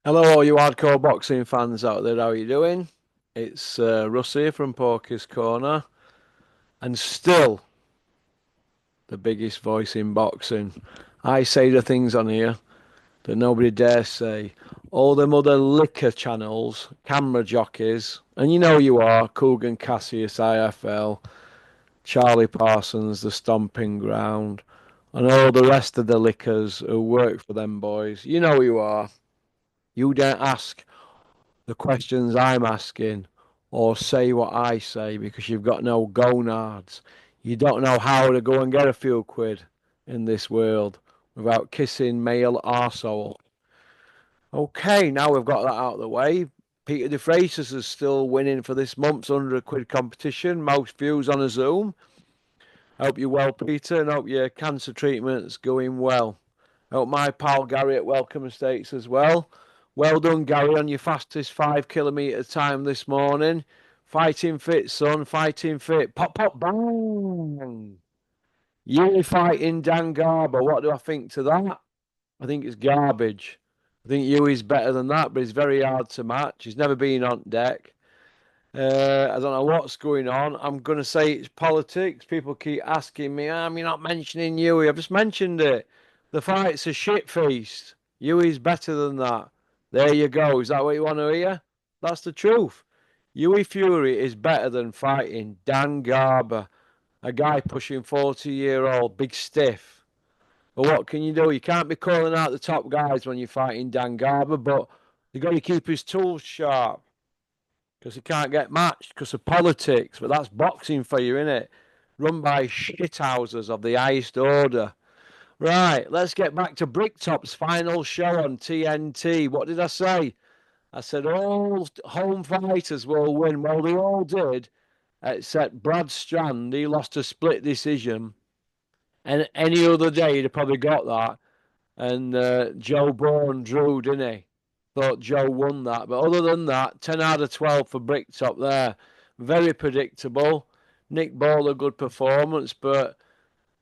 Hello, all you hardcore boxing fans out there. How are you doing? It's Russ here from Porky's Corner, and still the biggest voice in boxing. I say the things on here that nobody dares say. All them other liquor channels, camera jockeys, and you know you are, Coogan Cassius, IFL, Charlie Parsons, the Stomping Ground, and all the rest of the liquors who work for them boys. You know you are. You don't ask the questions I'm asking or say what I say because you've got no gonads. You don't know how to go and get a few quid in this world without kissing male arsehole. Okay, now we've got that out of the way. Peter De Freitas is still winning for this month's 100 quid competition. Most views on a Zoom. Hope you're well, Peter, and hope your cancer treatment's going well. Hope my pal Gary at Welcome Estates as well. Well done, Gary, on your fastest 5 kilometre time this morning. Fighting fit, son. Fighting fit. Pop, pop, bang. You fighting Dan Garber. What do I think to that? I think it's garbage. I think Yui's better than that, but he's very hard to match. He's never been on deck. I don't know what's going on. I'm going to say it's politics. People keep asking me, you're not mentioning Yui. I've just mentioned it. The fight's a shit feast. Yui's better than that. There you go. Is that what you want to hear? That's the truth. Yui Fury is better than fighting Dan Garber, a guy pushing 40-year-old, big stiff. But what can you do? You can't be calling out the top guys when you're fighting Dan Garber, but you've got to keep his tools sharp because he can't get matched because of politics. But that's boxing for you, innit? Run by shithouses of the highest order. Right, let's get back to Bricktop's final show on TNT. What did I say? I said all home fighters will win. Well, they all did, except Brad Strand. He lost a split decision. And any other day, he'd have probably got that. And Joe Bourne drew, didn't he? Thought Joe won that. But other than that, 10 out of 12 for Bricktop there. Very predictable. Nick Ball, a good performance, but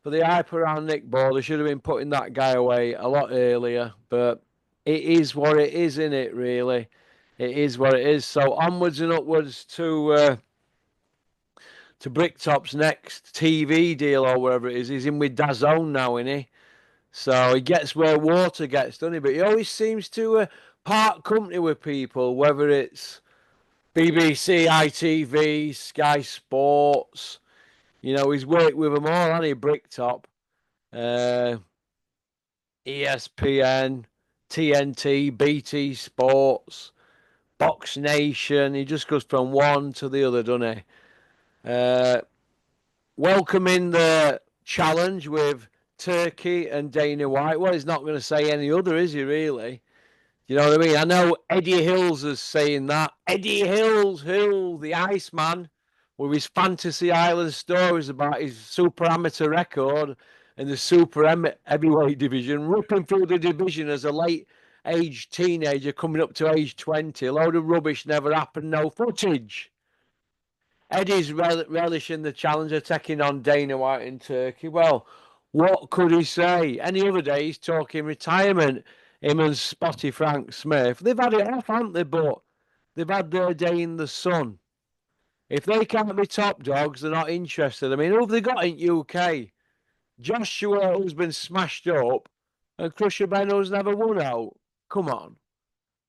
for the hype around Nick Ball, they should have been putting that guy away a lot earlier. But it is what it is, isn't it, really? It is what it is. So onwards and upwards to Bricktop's next TV deal or whatever it is. He's in with DAZN now, isn't he? So he gets where water gets, doesn't he? But he always seems to part company with people, whether it's BBC, ITV, Sky Sports. You know, he's worked with them all, hasn't he? Bricktop, uh, ESPN, TNT, BT Sports, Box Nation. He just goes from one to the other, doesn't he? Welcoming the challenge with Turkey and Dana White. Well, he's not going to say any other, is he, really? You know what I mean? I know Eddie Hills is saying that. Eddie Hills, Hill, the Iceman, with his Fantasy Island stories about his super amateur record in the super heavyweight division, ripping through the division as a late age teenager coming up to age 20. A load of rubbish never happened, no footage. Eddie's relishing the challenge of taking on Dana White in Turkey. Well, what could he say? Any other day he's talking retirement. Him and Spotty Frank Smith. They've had it off, haven't they? But they've had their day in the sun. If they can't be top dogs, they're not interested. I mean, who have they got in UK? Joshua, who's been smashed up, and Crusher Ben, who's never won out. Come on.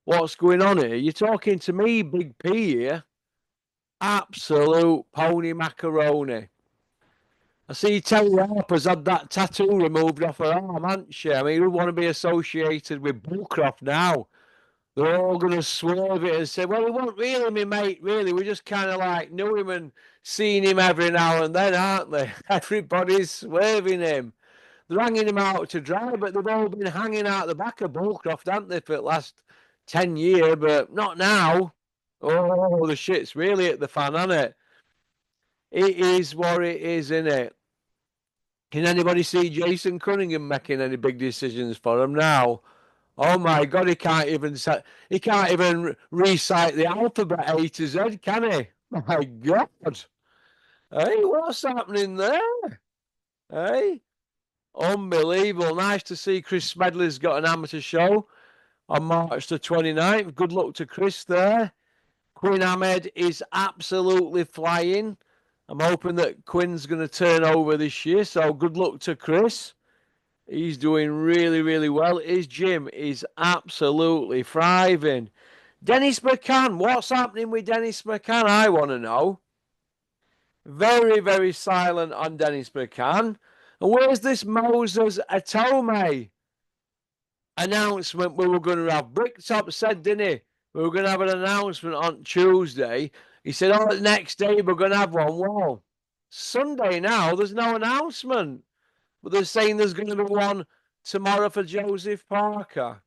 What's going on here? You're talking to me, Big P here. Absolute pony macaroni. I see Terry Harper's had that tattoo removed off her arm, hasn't she? I mean, who want to be associated with Bullcroft now? They're all going to swerve it and say, well, he wasn't really my mate, really. We just kind of like knew him and seen him every now and then, aren't they? Everybody's swerving him. They're hanging him out to dry, but they've all been hanging out the back of Bullcroft, haven't they, for the last 10 years, but not now. Oh, the shit's really at the fan, hasn't it? It is what it is, isn't it? Can anybody see Jason Cunningham making any big decisions for him now? Oh my God, he can't even recite the alphabet A to Z, can he? My God. Hey, what's happening there? Hey, unbelievable. Nice to see Chris Smedley's got an amateur show. on March the 29th. Good luck to Chris there. Quinn Ahmed is absolutely flying. I'm hoping that Quinn's going to turn over this year, so good luck to Chris. He's doing really, really well. His gym is absolutely thriving. Dennis McCann, what's happening with Dennis McCann? I want to know. Very, very silent on Dennis McCann. And where's this Moses Atome announcement we were going to have? Bricktop said, didn't he? We were going to have an announcement on Tuesday. He said, oh, the next day we're going to have one. Well, Sunday now, there's no announcement. But they're saying there's going to be one tomorrow for Joseph Parker.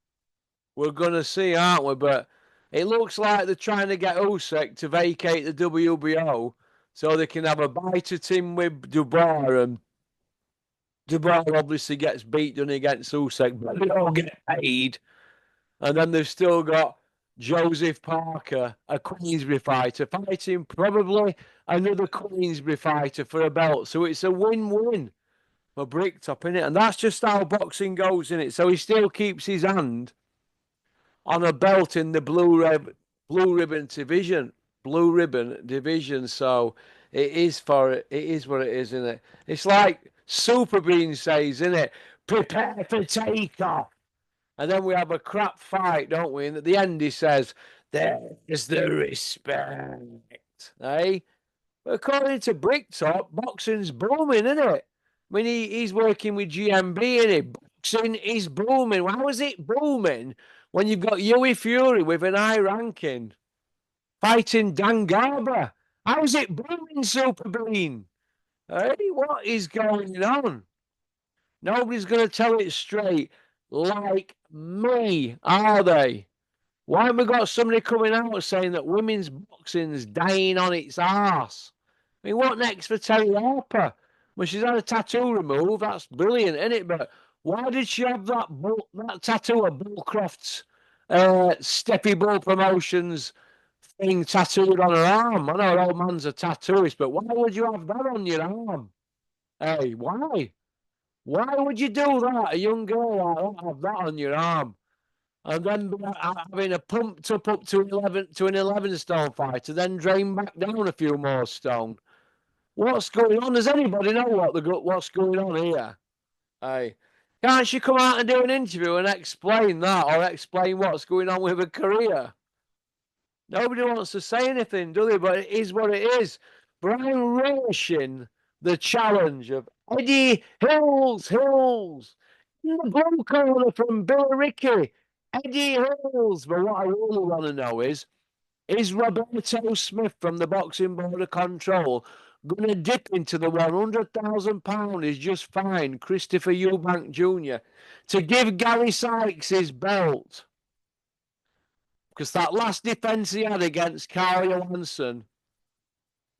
We're going to see, aren't we? But it looks like they're trying to get Usyk to vacate the WBO so they can have a bite at him with Dubois. And Dubois obviously gets beaten against Usyk, but they don't get paid. And then they've still got Joseph Parker, a Queensbury fighter, fighting probably another Queensbury fighter for a belt. So it's a win-win for Bricktop, innit? And that's just how boxing goes, innit? So he still keeps his hand on a belt in the blue ribbon division. Blue ribbon division. So it is what it is, isn't it? It's like Superbean says, isn't it? Prepare for takeoff. And then we have a crap fight, don't we? And at the end he says, there's the respect. Eh? But according to Bricktop, boxing's booming, isn't it? I mean, he's working with GMB, isn't he? Boxing is booming. How is it booming when you've got Hughie Fury with an high ranking fighting Dan Garber? How is it booming, Superbean? Hey, what is going on? Nobody's going to tell it straight like me, are they? Why have we got somebody coming out saying that women's boxing's dying on its arse? I mean, what next for Terry Harper? Well, she's had a tattoo removed. That's brilliant, isn't it? But why did she have that tattoo of Bullcroft's Steppy Bull Promotions thing tattooed on her arm? I know her old man's a tattooist, but why would you have that on your arm? Hey, why? Why would you do that? A young girl like that have that on your arm, and then having a pumped up to an 11 stone fighter, then drain back down a few more stone. What's going on? Does anybody know what's going on here? Hey, can't she come out and do an interview and explain that, or explain what's going on with her career? Nobody wants to say anything, do they? But it is what it is. But I'm relishing the challenge of Eddie Hills in the blue corner from Billericay. Eddie Hills. But what I really want to know is Roberto Smith from the Boxing Board of Control going to dip into the £100,000 he's just fined Christopher Eubank Jr. to give Gary Sykes his belt? Because that last defence he had against Carl Johansson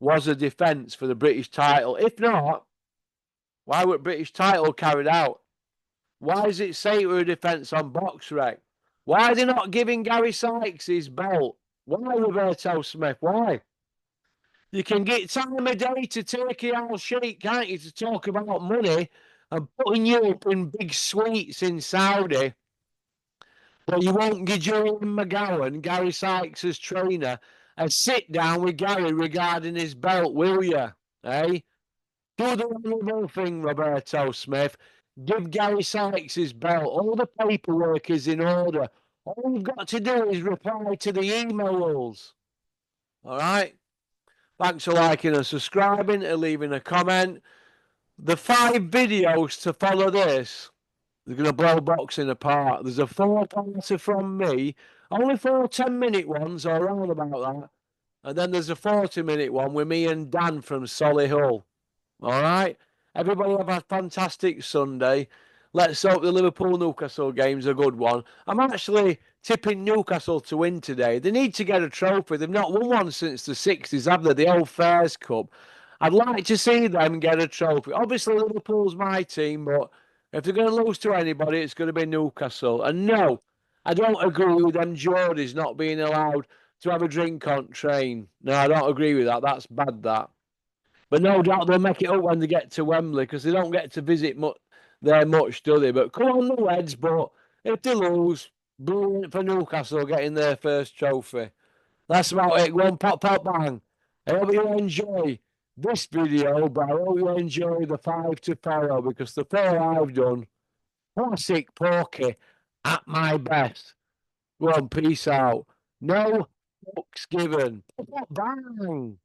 was a defence for the British title. If not, why was British title carried out? Why does it say it was a defence on BoxRec? Why are they not giving Gary Sykes his belt? Why Roberto Smith? Why? You can get time of day to Turkey Al Sheikh, can't you, to talk about money and putting you up in big suites in Saudi. But you won't give Julian McGowan, Gary Sykes' trainer, a sit down with Gary regarding his belt, will you? Eh? Do the honourable thing, Roberto Smith. Give Gary Sykes his belt. All the paperwork is in order. All you've got to do is reply to the emails. All right? Thanks for liking and subscribing and leaving a comment. The 5 videos to follow this, they're going to blow boxing apart. There's a 4-parter from me. Only 4 10-minute ones, or around about that. And then there's a 40-minute one with me and Dan from Solihull. All right? Everybody have a fantastic Sunday. Let's hope the Liverpool-Newcastle game's a good one. I'm actually tipping Newcastle to win today. They need to get a trophy. They've not won one since the 60s, have they? The old Fairs Cup. I'd like to see them get a trophy. Obviously, Liverpool's my team, but if they're going to lose to anybody, it's going to be Newcastle. And no, I don't agree with them Geordies not being allowed to have a drink on train. No, I don't agree with that. That's bad, that. But no doubt they'll make it up when they get to Wembley, because they don't get to visit there much, do they? But come on, the Reds, but if they lose, Brilliant for Newcastle getting their first trophy. That's about it. Go on, pop, pop, bang. I hope you enjoy this video, but I hope you enjoy the 5 to follow because the 4 I've done, classic pokey at my best. Go on, peace out. No fucks given. Pop, pop, bang.